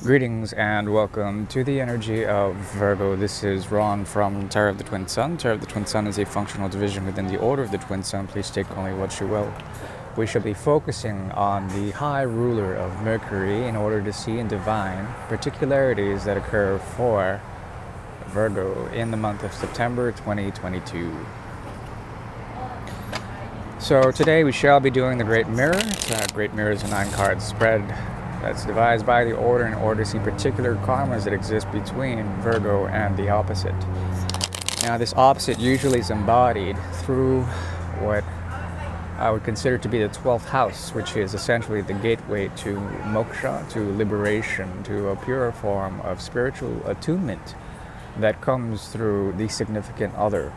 Greetings and welcome to the energy of Virgo. This is Ron from Tarot of the Twin Sun. Tarot of the Twin Sun is a functional division within the Order of the Twin Sun. Please take only what you will. We shall be focusing on the High Ruler of Mercury in order to see and divine particularities that occur for Virgo in the month of September 2022. So today we shall be doing the Great Mirror. Great Mirror is a 9-card spread that's devised by the order in order to see particular karmas that exist between Virgo and the opposite. Now, this opposite usually is embodied through what I would consider to be the 12th house, which is essentially the gateway to moksha, to liberation, to a purer form of spiritual attunement that comes through the significant other.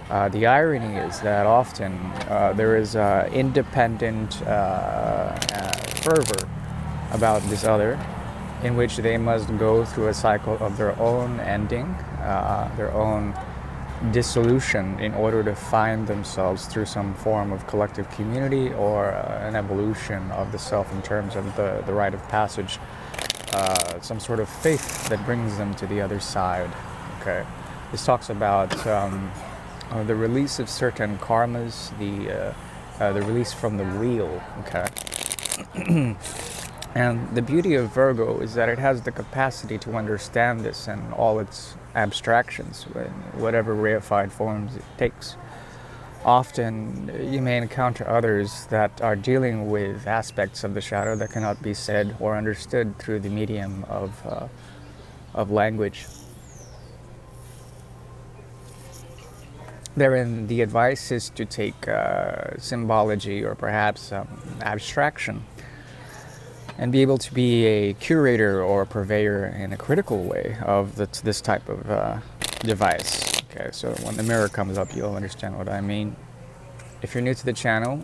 The irony is that often there is independent fervor about this other, in which they must go through a cycle of their own ending, their own dissolution, in order to find themselves through some form of collective community or an evolution of the self in terms of the rite of passage, some sort of faith that brings them to the other side. Okay, this talks about the release of certain karmas, the release from the wheel. Okay. And the beauty of Virgo is that it has the capacity to understand this and all its abstractions, whatever reified forms it takes. Often you may encounter others that are dealing with aspects of the shadow that cannot be said or understood through the medium of language. Therein, the advice is to take symbology or perhaps abstraction and be able to be a curator or a purveyor in a critical way of this type of device. Okay, so when the mirror comes up, you'll understand what I mean. If you're new to the channel,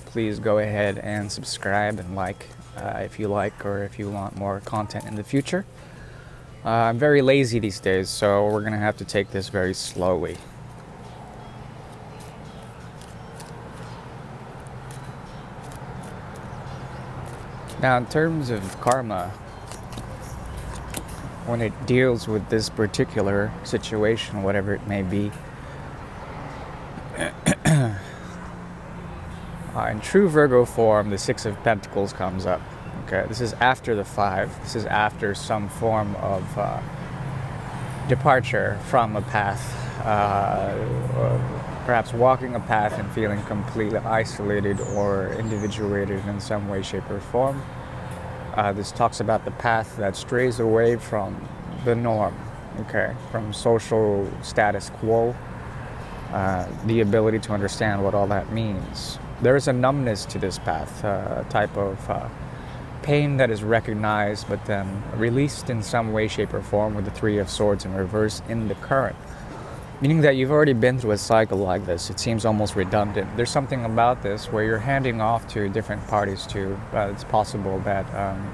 please go ahead and subscribe and like if you like, or if you want more content in the future. I'm very lazy these days, so we're gonna have to take this very slowly. Now, in terms of karma, when it deals with this particular situation, whatever it may be, in true Virgo form, the Six of Pentacles comes up. Okay, this is after the 5. This is after some form of departure from a path, perhaps walking a path and feeling completely isolated or individuated in some way, shape, or form. This talks about the path that strays away from the norm, okay, from social status quo, the ability to understand what all that means. There is a numbness to this path, a type of pain that is recognized but then released in some way, shape, or form with the 3 of Swords in reverse in the current. Meaning that you've already been through a cycle like this. It seems almost redundant. There's something about this where you're handing off to different parties too. It's possible that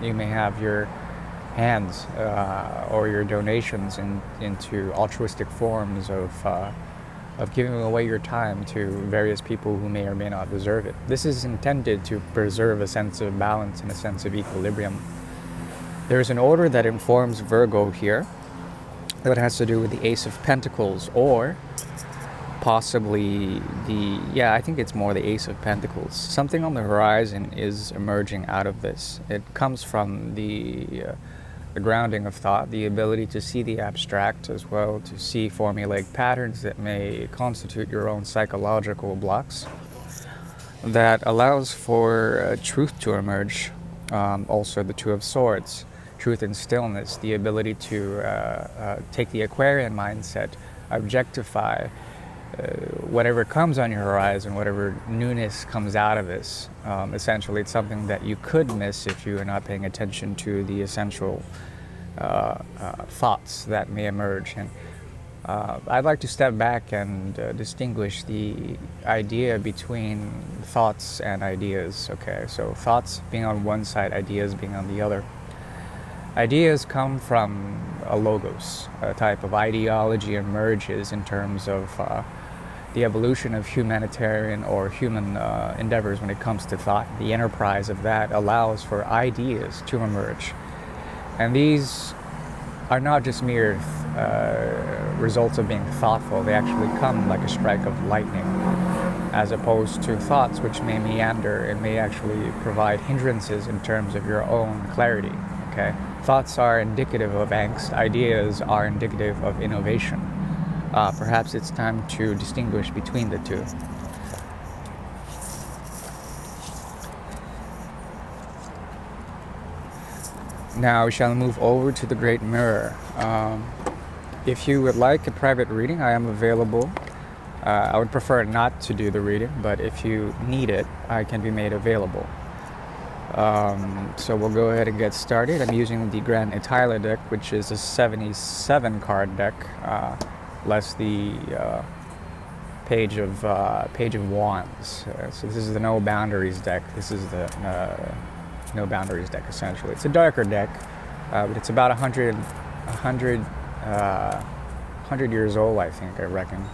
you may have your hands or your donations into altruistic forms of giving away your time to various people who may or may not deserve it. This is intended to preserve a sense of balance and a sense of equilibrium. There's an order that informs Virgo here that has to do with the Ace of Pentacles, or possibly I think it's more the Ace of Pentacles. Something on the horizon is emerging out of this. It comes from the grounding of thought, the ability to see the abstract as well, to see formulaic patterns that may constitute your own psychological blocks, that allows for truth to emerge. Also the 2 of Swords. Truth and stillness, the ability to take the Aquarian mindset, objectify whatever comes on your horizon, whatever newness comes out of this. Essentially, it's something that you could miss if you are not paying attention to the essential thoughts that may emerge. And I'd like to step back and distinguish the idea between thoughts and ideas. Okay, so thoughts being on one side, ideas being on the other. Ideas come from a logos, a type of ideology emerges in terms of the evolution of humanitarian or human endeavors when it comes to thought. The enterprise of that allows for ideas to emerge. And these are not just mere results of being thoughtful. They actually come like a strike of lightning, as opposed to thoughts which may meander and may actually provide hindrances in terms of your own clarity. Okay, thoughts are indicative of angst. Ideas are indicative of innovation. Perhaps it's time to distinguish between the two. Now we shall move over to the Great Mirror. If you would like a private reading, I am available. I would prefer not to do the reading, but if you need it, I can be made available. So we'll go ahead and get started. I'm using the Grand Italia deck, which is a 77 card deck, less the Page of Wands. So this is the No Boundaries deck. This is the No Boundaries deck, essentially. It's a darker deck, but it's about 100 years old, I think, I reckon.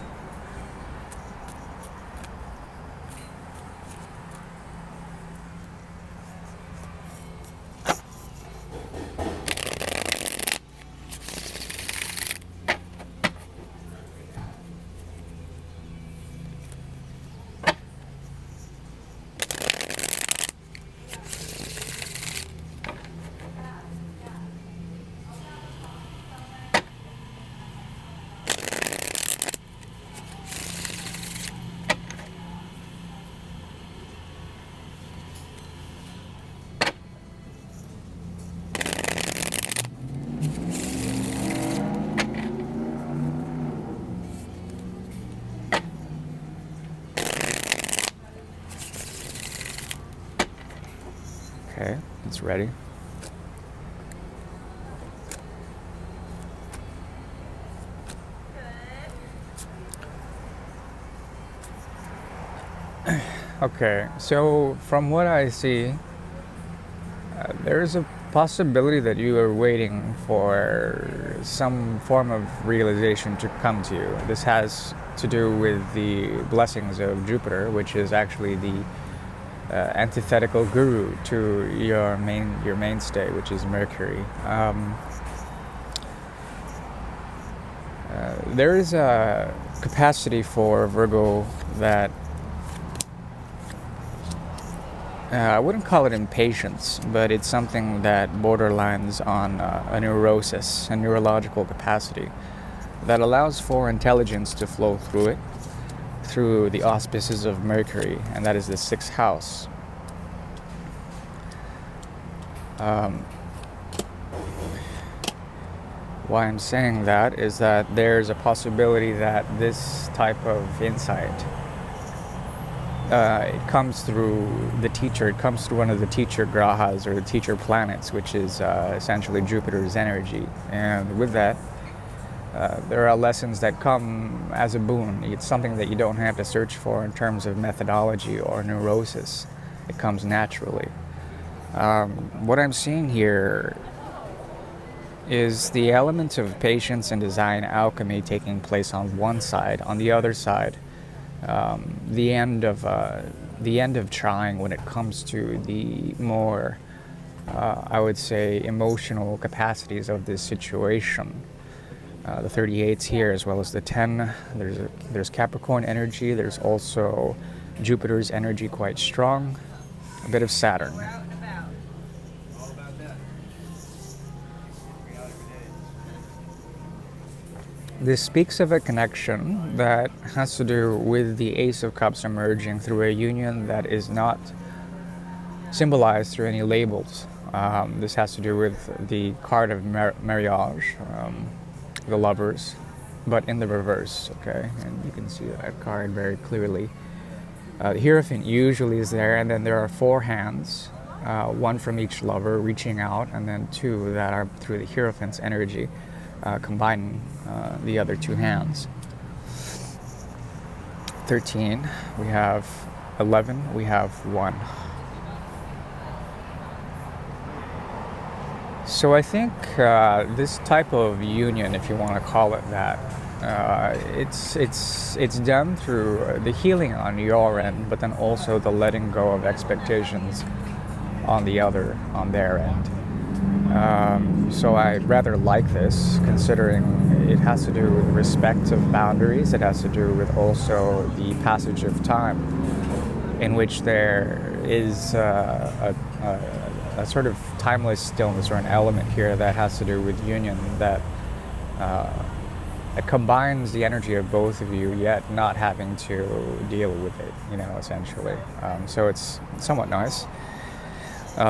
Okay, it's ready. Okay, so from what I see, there's a possibility that you are waiting for some form of realization to come to you. This has to do with the blessings of Jupiter, which is actually the antithetical guru to your mainstay, which is Mercury. There is a capacity for Virgo that I wouldn't call it impatience, but it's something that borderlines on a neurosis, a neurological capacity that allows for intelligence to flow through it, through the auspices of Mercury, and that is the 6th house. Why I'm saying that is that there's a possibility that this type of insight it comes through the teacher. It comes through one of the teacher grahas, or the teacher planets, which is essentially Jupiter's energy. And with that, there are lessons that come as a boon. It's something that you don't have to search for in terms of methodology or neurosis. It comes naturally. What I'm seeing here is the element of patience and design alchemy taking place on one side. On the other side, the end of trying when it comes to the more, I would say, emotional capacities of this situation. The 38's here, as well as the 10. There's Capricorn energy. There's also Jupiter's energy, quite strong. A bit of Saturn. This speaks of a connection that has to do with the Ace of Cups emerging through a union that is not symbolized through any labels. This has to do with the card of marriage, the lovers, but in the reverse, okay? And you can see that card very clearly. The Hierophant usually is there, and then there are 4 hands, one from each lover reaching out, and then 2 that are through the Hierophant's energy, combining the other 2 hands. 13, we have 11, we have 1. So I think this type of union, if you want to call it that, it's done through the healing on your end, but then also the letting go of expectations on their end. So I rather like this, considering it has to do with respect of boundaries. It has to do with also the passage of time, in which there is a sort of timeless stillness, or an element here that has to do with union, that it combines the energy of both of you, yet not having to deal with it, essentially. So it's somewhat nice.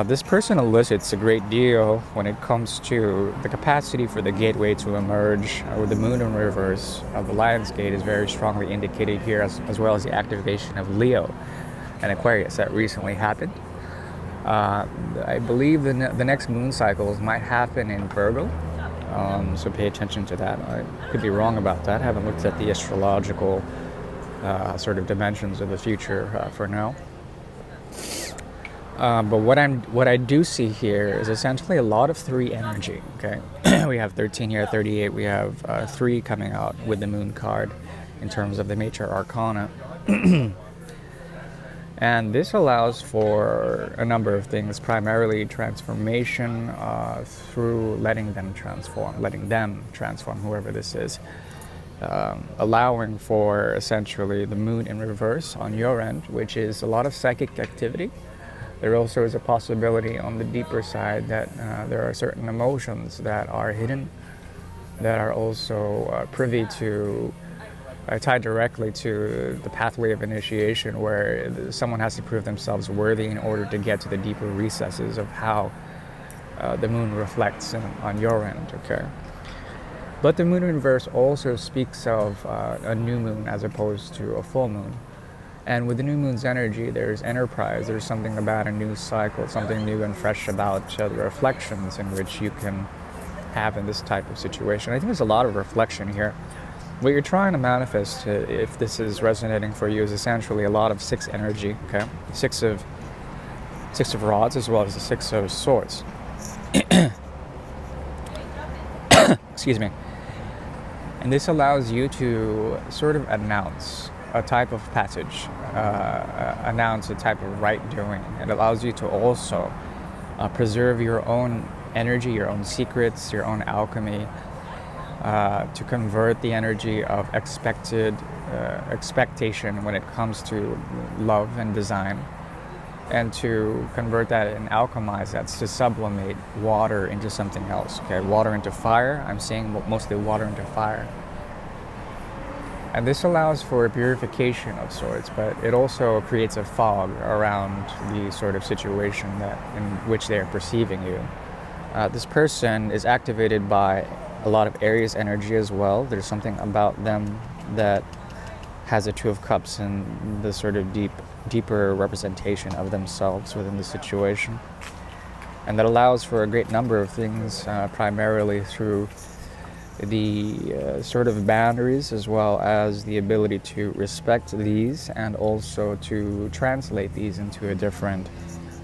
This person elicits a great deal when it comes to the capacity for the gateway to emerge. With the moon in reverse, the Lion's Gate is very strongly indicated here, as well as the activation of Leo and Aquarius that recently happened. I believe the next moon cycles might happen in Virgo, so pay attention to that. I could be wrong about that. I haven't looked at the astrological sort of dimensions of the future for now. But what I do see here is essentially a lot of 3 energy. Okay, we have 13 here, 38. We have 3 coming out with the moon card in terms of the major arcana. And this allows for a number of things, primarily transformation through letting them transform, whoever this is. Allowing for essentially the moon in reverse on your end, which is a lot of psychic activity. There also is a possibility on the deeper side that there are certain emotions that are hidden, that are also privy to, tied directly to the pathway of initiation, where someone has to prove themselves worthy in order to get to the deeper recesses of how the moon reflects on your end, okay? But the moon in reverse also speaks of a new moon as opposed to a full moon. And with the new moon's energy, there's enterprise, there's something about a new cycle, something new and fresh about the reflections in which you can have in this type of situation. I think there's a lot of reflection here. What you're trying to manifest, if this is resonating for you, is essentially a lot of 6 energy, okay? 6 of rods, as well as the 6 of swords. Excuse me. And this allows you to sort of announce a type of passage, announce a type of right doing. It allows you to also preserve your own energy, your own secrets, your own alchemy, to convert the energy of expectation when it comes to love and design, and to convert that and alchemize that, to sublimate water into something else. Okay, water into fire. I'm saying mostly water into fire. And this allows for a purification of sorts, but it also creates a fog around the sort of situation in which they are perceiving you. This person is activated by a lot of Aries energy as well. There's something about them that has a 2 of Cups and the sort of deeper representation of themselves within the situation. And that allows for a great number of things, primarily through the sort of boundaries, as well as the ability to respect these and also to translate these into a different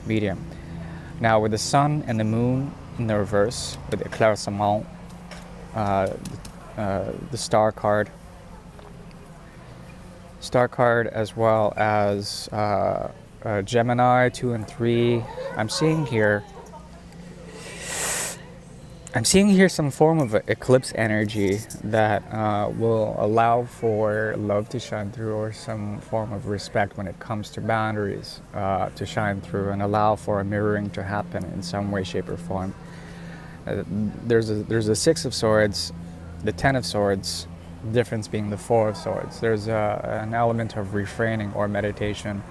medium. Now, with the sun and the moon in the reverse, with the éclaircissement, the star card, as well as Gemini 2 and 3, I'm seeing here some form of eclipse energy that will allow for love to shine through, or some form of respect when it comes to boundaries to shine through, and allow for a mirroring to happen in some way, shape, or form. There's a 6 of Swords, the 10 of Swords, the difference being the 4 of Swords. There's an element of refraining or meditation,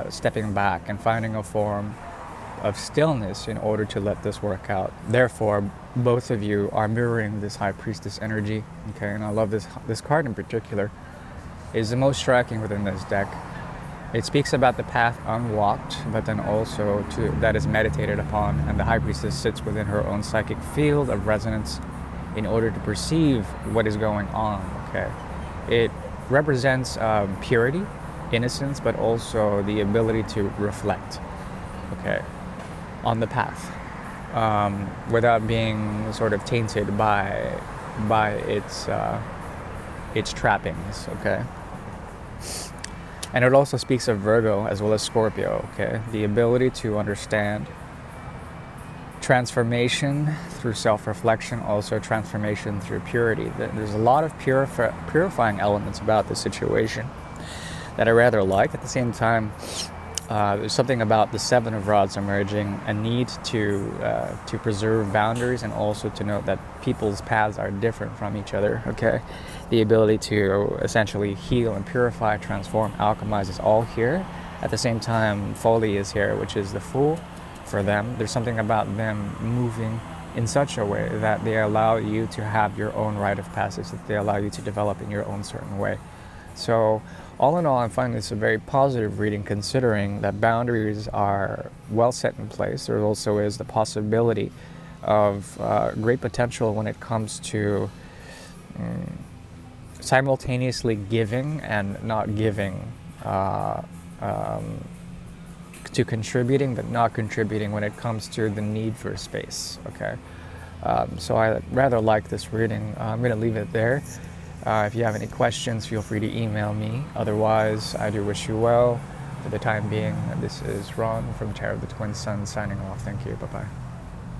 stepping back and finding a form of stillness in order to let this work out. Therefore, both of you are mirroring this High Priestess energy, okay? And I love this card in particular. Is the most striking within this deck. It speaks about the path unwalked, but then also that is meditated upon, and the High Priestess sits within her own psychic field of resonance in order to perceive what is going on, okay? It represents purity, innocence, but also the ability to reflect, okay, on the path, without being sort of tainted by its trappings, okay? And it also speaks of Virgo as well as Scorpio, okay? The ability to understand transformation through self-reflection, also transformation through purity. There's a lot of purifying elements about the situation that I rather like. At the same time, there's something about the Seven of Rods emerging, a need to preserve boundaries, and also to note that people's paths are different from each other. Okay, the ability to essentially heal and purify, transform, alchemize is all here. At the same time, Folly is here, which is the Fool. For them, there's something about them moving in such a way that they allow you to have your own rite of passage, that they allow you to develop in your own certain way. So all in all, I'm finding this a very positive reading, considering that boundaries are well set in place. There also is the possibility of great potential when it comes to simultaneously giving and not giving, to contributing but not contributing when it comes to the need for space. Okay, so I rather like this reading. I'm going to leave it there. If you have any questions, feel free to email me. Otherwise, I do wish you well. For the time being, this is Ron from Tarot of the Twin Sun signing off. Thank you. Bye-bye.